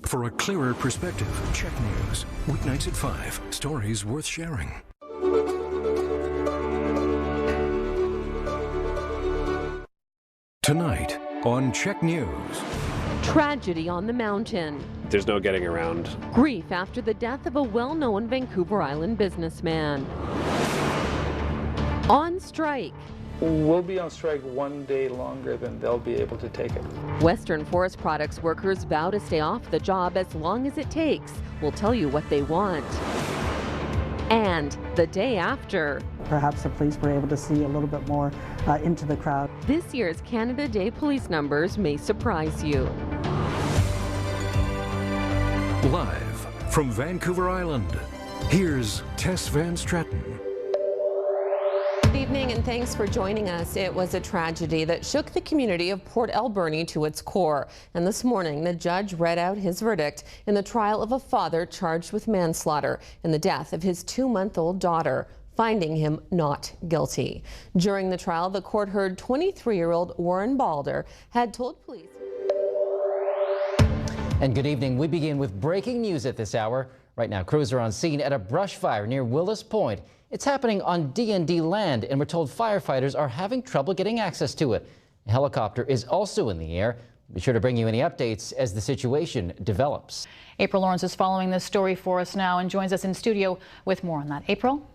For a clearer perspective, CHEK News. Weeknights at 5. Stories worth sharing. Tonight on CHEK News. Tragedy on the mountain. There's no getting around. Grief after the death of a well-known Vancouver Island businessman. On strike. We'll be on strike one day longer than they'll be able to take it. Western Forest Products workers vow to stay off the job as long as it takes. We'll tell you what they want. And the day after. Perhaps the police were able to see a little bit more into the crowd. This year's Canada Day police numbers may surprise you. Live from Vancouver Island, here's Tess Van Stratton. Good evening and thanks for joining us. It was a tragedy that shook the community of Port Alberni to its core. And this morning, the judge read out his verdict in the trial of a father charged with manslaughter in the death of his 2-month-old daughter, finding him not guilty. During the trial, the court heard 23-year-old Warren Balder had told police. And good evening. We begin with breaking news at this hour. Right now, crews are on scene at a brush fire near Willis Point. It's happening on D&D land, and we're told firefighters are having trouble getting access to it. A helicopter is also in the air. We'll be sure to bring you any updates as the situation develops. April Lawrence is following this story for us now and joins us in studio with more on that. April?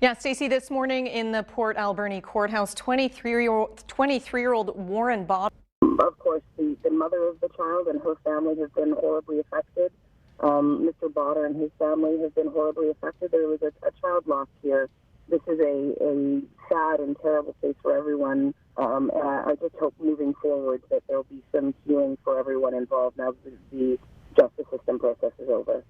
Yeah, Stacey, this morning in the Port Alberni courthouse, 23-year-old Warren Bob. Of course, the mother of the child and her family have been horribly affected. Mr. Botter and his family have been horribly affected. There was a child lost here. This is a sad and terrible case for everyone. And I just hope moving forward that there will be some healing for everyone involved now that the justice system process is over.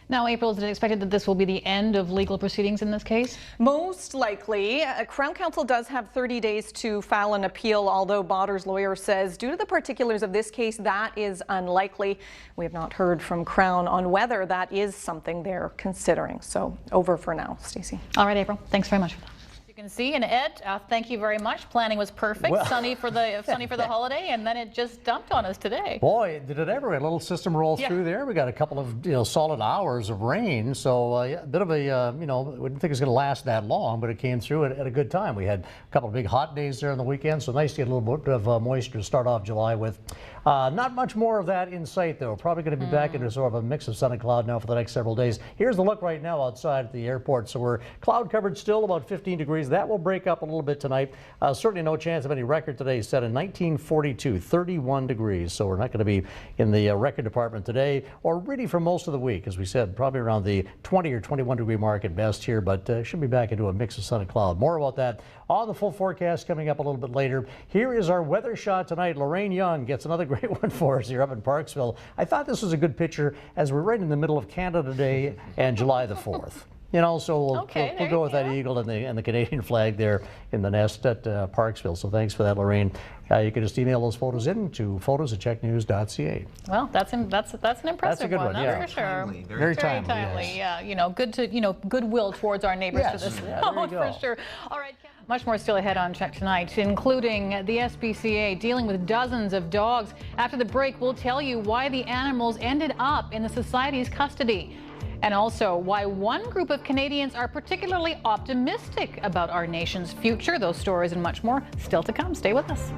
Now, April, is it expected that this will be the end of legal proceedings in this case? Most likely. Crown Counsel does have 30 days to file an appeal, although Botter's lawyer says due to the particulars of this case, that is unlikely. We have not heard from Crown on whether that is something they're considering. So over for now, Stacey. All right, April. Thanks very much for that. You can see, and Ed, thank you very much. Planning was perfect. Well, sunny for the holiday, and then it just dumped on us today. Boy, did it ever! A little system rolls through there. We got a couple of solid hours of rain, so a bit of a we didn't think it was going to last that long, but it came through at a good time. We had a couple of big hot days there on the weekend, so nice to get a little bit of moisture to start off July with. Not much more of that in sight, though. Probably going to be back into sort of a mix of sun and cloud now for the next several days. Here's the look right now outside at the airport. So we're cloud covered still, about 15 degrees. That will break up a little bit tonight. Certainly no chance of any record today. Set in 1942, 31 degrees. So we're not going to be in the record department today, or really for most of the week. As we said, probably around the 20 or 21 degree mark at best here, but should be back into a mix of sun and cloud. More about that on the full forecast coming up a little bit later. Here is our weather shot tonight. Lorraine Young gets another great one for us here up in Parksville. I thought this was a good picture as we're right in the middle of Canada Day and July the 4th. So we'll go with that eagle and the Canadian flag there in the nest at Parksville. So thanks for that, Lorraine. You can just email those photos in to photos@cheknews.ca. Well, that's an impressive that's a good one, that's for sure. Very timely. Yes. Yeah, good to goodwill towards our neighbors to this for sure. All right. Much more still ahead on CHEK tonight, including the SPCA dealing with dozens of dogs. After the break, we'll tell you why the animals ended up in the Society's custody. And also why one group of Canadians are particularly optimistic about our nation's future. Those stories and much more still to come. Stay with us.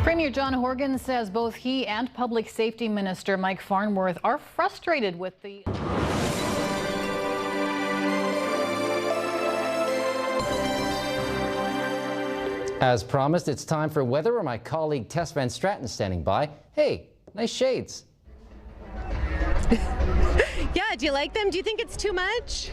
Premier John Horgan says both he and Public Safety Minister Mike Farnworth are frustrated with the... As promised, it's time for weather, where my colleague Tess Van Stratton is standing by. Hey, nice shades. Yeah, do you like them? Do you think it's too much?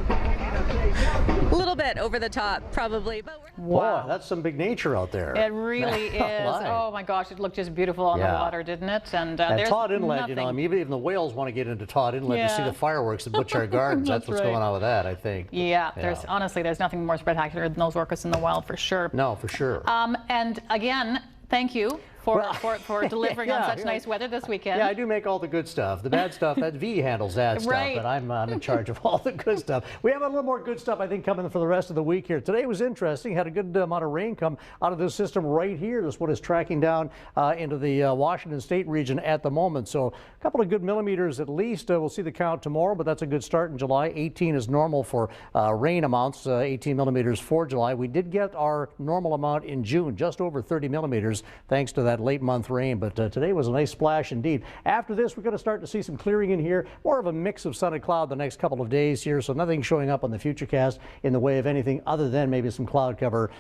A little bit over the top, probably. But wow, that's some big nature out there. It really is. Oh my gosh, it looked just beautiful on the water, didn't it? And there's Todd Inlet, nothing. even the whales want to get into Todd Inlet to see the fireworks at Butchart Gardens. That's what's going on with that, I think. Yeah, honestly, there's nothing more spectacular than those orcas in the wild, for sure. No, for sure. And again, thank you for delivering on such nice weather this weekend. Yeah, I do make all the good stuff. The bad stuff, that V handles that stuff, but I'm in charge of all the good stuff. We have a little more good stuff, I think, coming for the rest of the week here. Today was interesting. Had a good amount of rain come out of this system right here. This one is tracking down into the Washington State region at the moment. So a couple of good millimeters at least. We'll see the count tomorrow, but that's a good start in July. 18 is normal for rain amounts, 18 millimeters for July. We did get our normal amount in June, just over 30 millimeters, thanks to that late month rain. But today was a nice splash indeed. After this, we're going to start to see some clearing in here. More of a mix of sun and cloud the next couple of days here. So nothing showing up on the futurecast in the way of anything other than maybe some cloud cover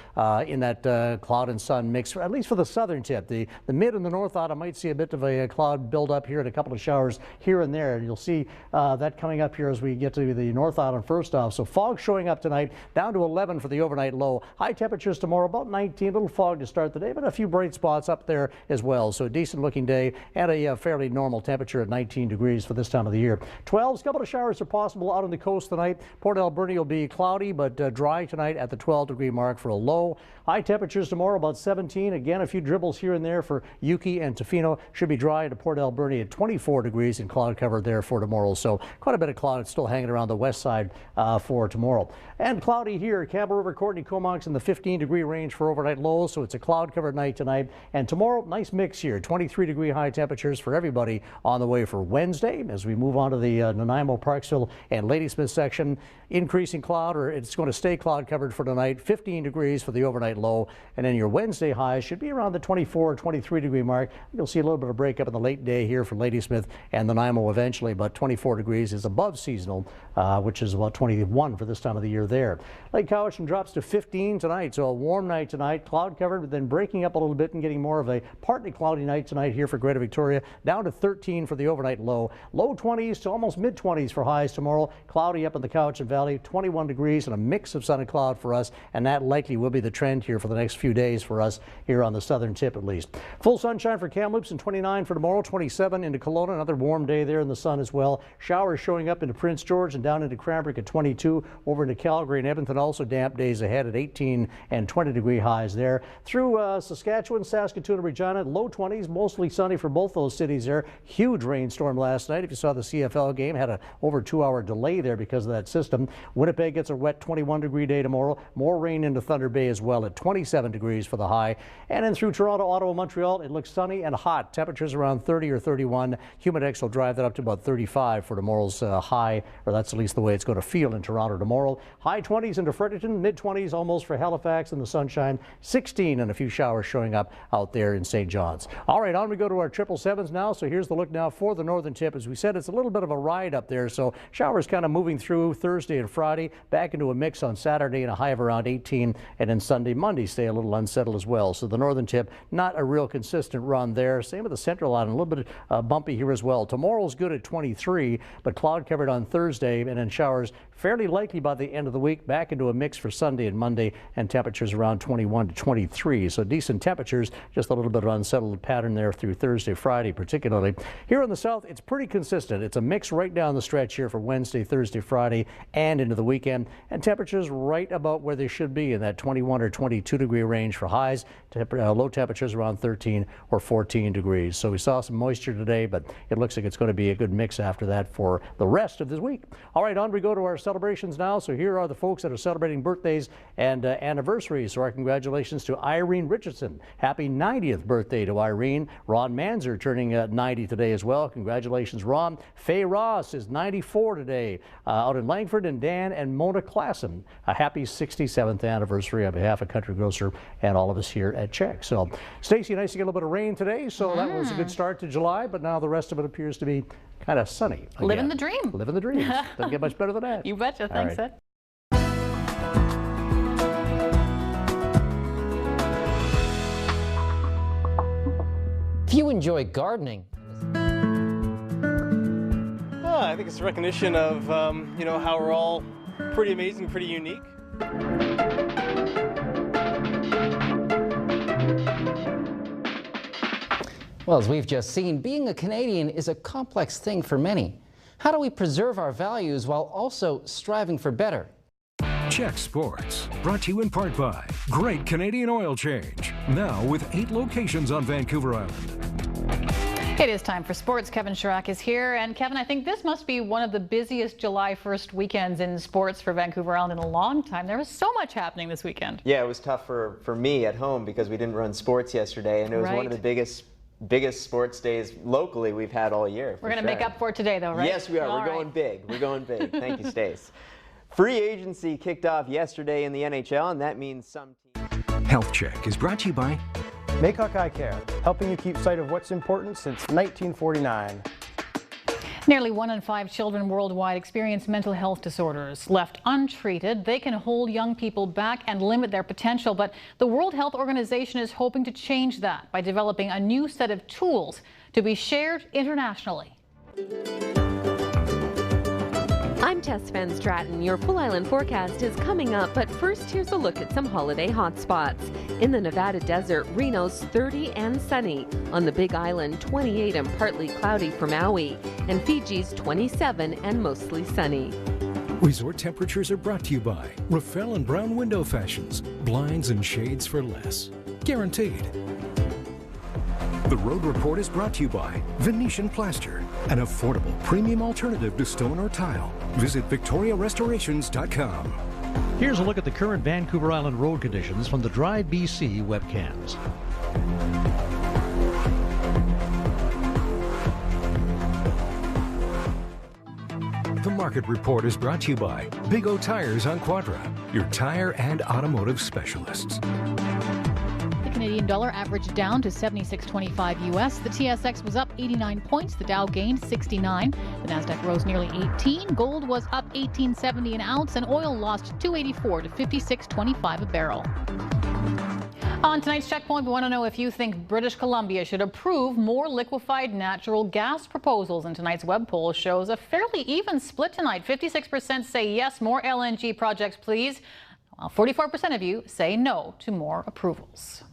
in that cloud and sun mix, at least for the southern tip. The mid and the north out, I might see a bit of a cloud build up here and a couple of showers here and there. And you'll see that coming up here as we get to the north island first off. So fog showing up tonight, down to 11 for the overnight low. High temperatures tomorrow, about 19. A little fog to start the day, but a few bright spots up there as well. So a decent looking day and a fairly normal temperature at 19 degrees for this time of the year. 12s, a couple of showers are possible out on the coast tonight. Port Alberni will be cloudy but dry tonight at the 12-degree mark for a low. High temperatures tomorrow about 17. Again, a few dribbles here and there for Yuki and Tofino. Should be dry at Port Alberni at 24 degrees and cloud cover there for tomorrow. So quite a bit of cloud still hanging around the west side for tomorrow. And cloudy here, Campbell River, Courtney, Comox in the 15-degree range for overnight lows. So it's a cloud covered night tonight. And tomorrow, nice mix here. 23-degree high temperatures for everybody on the way for Wednesday. As we move on to the Nanaimo, Parksville and Ladysmith section, increasing cloud, or it's going to stay cloud covered for tonight. 15 degrees for the overnight low. And then your Wednesday highs should be around the 24 or 23 degree mark. You'll see a little bit of break up in the late day here for Ladysmith and Nanaimo eventually, but 24 degrees is above seasonal, which is about 21 for this time of the year there. Lake Cowichan drops to 15 tonight, so a warm night tonight, cloud covered, but then breaking up a little bit and getting more of a partly cloudy night tonight here for Greater Victoria, down to 13 for the overnight low. Low 20s to almost mid 20s for highs tomorrow. Cloudy up in the Cowichan Valley, 21 degrees and a mix of sun and cloud for us, and that likely will be the trend here for the next few days for us here on the southern tip at least. Full sunshine for Kamloops and 29 for tomorrow, 27 into Kelowna, another warm day there in the sun as well. Showers showing up into Prince George and down into Cranbrook at 22, over into Calgary and Edmonton, also damp days ahead at 18 and 20 degree highs there. Through Saskatchewan, Saskatoon and Regina, low 20s, mostly sunny for both those cities there. Huge rainstorm last night. If you saw the CFL game, had a over 2-hour delay there because of that system. Winnipeg gets a wet 21-degree day tomorrow. More rain into Thunder Bay as well at 27 degrees for the high. And then through Toronto, Ottawa, Montreal, it looks sunny and hot. Temperatures around 30 or 31. Humidex will drive that up to about 35 for tomorrow's high, or that's at least the way it's going to feel in Toronto tomorrow. High 20s into Fredericton, mid 20s almost for Halifax in the sunshine. 16 and a few showers showing up out there in St. John's. All right, on we go to our 777s now. So here's the look now for the northern tip. As we said, it's a little bit of a ride up there. So showers kind of moving through Thursday and Friday, back into a mix on Saturday and a high of around 18. And then Sunday, Monday stay a little unsettled as well. So the northern tip, not a real consistent run there. Same with the central line, a little bit bumpy here as well. Tomorrow's good at 23, but cloud covered on Thursday, and then showers fairly likely by the end of the week, back into a mix for Sunday and Monday, and temperatures around 21 to 23. So decent temperatures, just a little bit of unsettled pattern there through Thursday, Friday particularly. Here in the south, it's pretty consistent. It's a mix right down the stretch here for Wednesday, Thursday, Friday, and into the weekend, and temperatures right about where they should be in that 21 or 22 degree range for highs. Low temperatures around 13 or 14 degrees. So we saw some moisture today, but it looks like it's going to be a good mix after that for the rest of this week. All right, on we go to our celebrations now. So here are the folks that are celebrating birthdays and anniversaries. So our congratulations to Irene Richardson. Happy 90th birthday to Irene. Ron Manzer turning 90 today as well. Congratulations, Ron. Faye Ross is 94 today out in Langford, and Dan and Mona Klassen. A happy 67th anniversary on behalf of Country Grocer and all of us here at CHEK. So Stacey, nice to get a little bit of rain today. So that was a good start to July, but now the rest of it appears to be kind of sunny again. Living the dream. Living the dream. Doesn't get much better than that. You betcha. Thanks, Ed. If you enjoy gardening, I think it's a recognition of you know, how we're all pretty amazing, pretty unique. well, as we've just seen, being a Canadian is a complex thing for many. How do we preserve our values while also striving for better? CHEK Sports, brought to you in part by Great Canadian Oil Change. Now with 8 locations on Vancouver Island. It is time for sports. Kevin Chirac is here. And Kevin, I think this must be one of the busiest July 1st weekends in sports for Vancouver Island in a long time. There was so much happening this weekend. Yeah, it was tough for me at home because we didn't run sports yesterday, and it was one of the biggest sports days locally we've had all year. We're going to make up for it today, though, right? Yes, we are. We're going big. We're going big. Thank you, Stace. Free agency kicked off yesterday in the NHL, and that means some teams. Health Check is brought to you by Make Hawkeye Care, helping you keep sight of what's important since 1949. Nearly 1 in 5 children worldwide experience mental health disorders. Left untreated, they can hold young people back and limit their potential. But the World Health Organization is hoping to change that by developing a new set of tools to be shared internationally. I'm Tess Van Stratton. Your Full Island forecast is coming up, but first here's a look at some holiday hotspots. In the Nevada desert, Reno's 30 and sunny. On the Big Island, 28 and partly cloudy for Maui. And Fiji's 27 and mostly sunny. Resort temperatures are brought to you by Rafael and Brown Window Fashions. Blinds and shades for less. Guaranteed. The Road Report is brought to you by Venetian Plaster, an affordable premium alternative to stone or tile. Visit victoriarestorations.com. Here's a look at the current Vancouver Island road conditions from the Drive BC webcams. The Market Report is brought to you by Big O Tires on Quadra, your tire and automotive specialists. The Canadian dollar averaged down to 76.25 US. The TSX was up 89 points. The Dow gained 69. The Nasdaq rose nearly 18. Gold was up 18.70 an ounce, and oil lost 2.84 to 56.25 a barrel. On tonight's Checkpoint, we want to know if you think British Columbia should approve more liquefied natural gas proposals. And tonight's web poll shows a fairly even split tonight. 56% say yes, more LNG projects, please, while 44% of you say no to more approvals.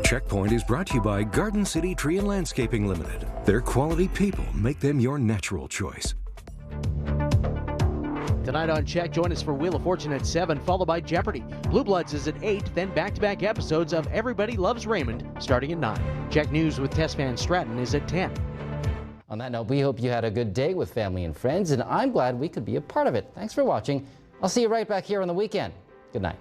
Checkpoint is brought to you by Garden City Tree and Landscaping Limited. Their quality people make them your natural choice. Tonight on CHEK, join us for Wheel of Fortune at 7, followed by Jeopardy! Blue Bloods is at 8, then back-to-back episodes of Everybody Loves Raymond starting at 9. CHEK News with Tess Van Stratton is at 10. On that note, we hope you had a good day with family and friends, and I'm glad we could be a part of it. Thanks for watching. I'll see you right back here on the weekend. Good night.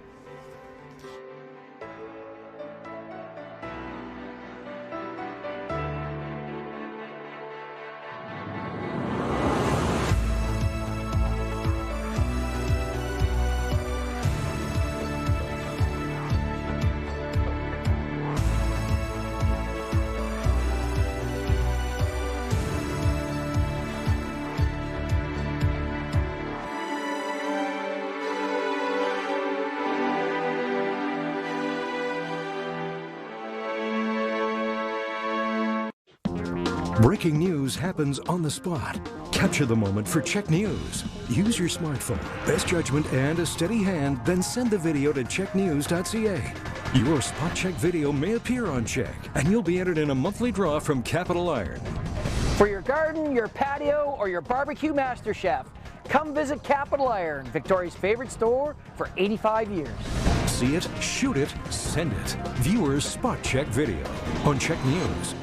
Breaking news happens on the spot. Capture the moment for CHEK News. Use your smartphone, best judgment, and a steady hand, then send the video to checknews.ca. Your spot check video may appear on CHEK, and you'll be entered in a monthly draw from Capital Iron. For your garden, your patio, or your barbecue master chef, come visit Capital Iron, Victoria's favorite store for 85 years. See it, shoot it, send it. Viewers spot check video on CHEK News.